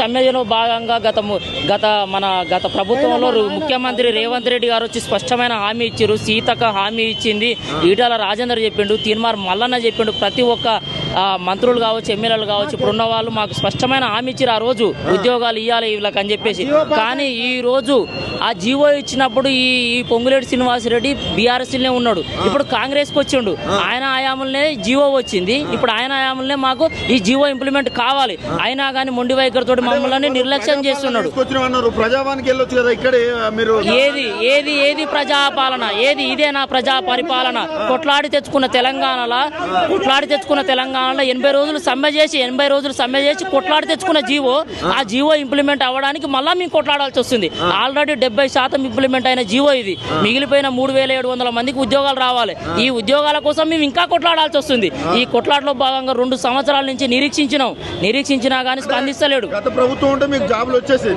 సమ్మెలో భాగంగా గత ప్రభుత్వంలో ముఖ్యమంత్రి రేవంత్ రెడ్డి గారు వచ్చి స్పష్టమైన హామీ ఇచ్చారు. సీతక్క హామీ ఇచ్చింది, ఈటల రాజేందర్ చెప్పిండు, తీన్మార్ మల్లన్న చెప్పిండు. ప్రతి ఒక్క మంత్రులు కావచ్చు, ఎమ్మెల్యేలు కావచ్చు, ఇప్పుడున్న వాళ్ళు మాకు స్పష్టమైన హామీ ఇచ్చారు ఆ రోజు ఉద్యోగాలు ఇవ్వాలి వీళ్ళకి అని చెప్పేసి. కానీ ఈ రోజు ఆ జీవో ఇచ్చినప్పుడు ఈ పొంగులేటి శ్రీనివాసరెడ్డి బీఆర్ఎస్లోనే ఉన్నాడు. ఇప్పుడు కాంగ్రెస్కి వచ్చిండు. ఆయన హయాంలోనే జీవో వచ్చింది. ఇప్పుడు ఆయన హయాంలోనే మాకు ఈ జీవో ఇంప్లిమెంట్ కావాలి. అయినా కానీ మొండి వైఖరితో మమ్మల్ని నిర్లక్ష్యం చేస్తున్నాడు. ఏది ప్రజాపాలన? ఇదేనా ప్రజా పరిపాలన? కొట్లాడి తెచ్చుకున్న తెలంగాణలో 80 రోజులు సమ్మె చేసి కొట్లాడి తెచ్చుకున్న జీవో, ఆ జీవో ఇంప్లిమెంట్ అవ్వడానికి మళ్ళీ మేము కొట్లాడాల్సి వస్తుంది. ఆల్రెడీ 70% ఇంప్లిమెంట్ అయిన జీవో ఇది. మిగిలిపోయిన 3700 మందికి ఉద్యోగాలు రావాలి. ఈ ఉద్యోగాల కోసం మేము ఇంకా కొట్లాడాల్సి వస్తుంది. ఈ కొట్లాటలో భాగంగా 2 సంవత్సరాల నుంచి నిరీక్షించినా కానీ స్పందిస్తలేడు. గత ప్రభుత్వం ఉంటే మీకు జాబులు వచ్చేసి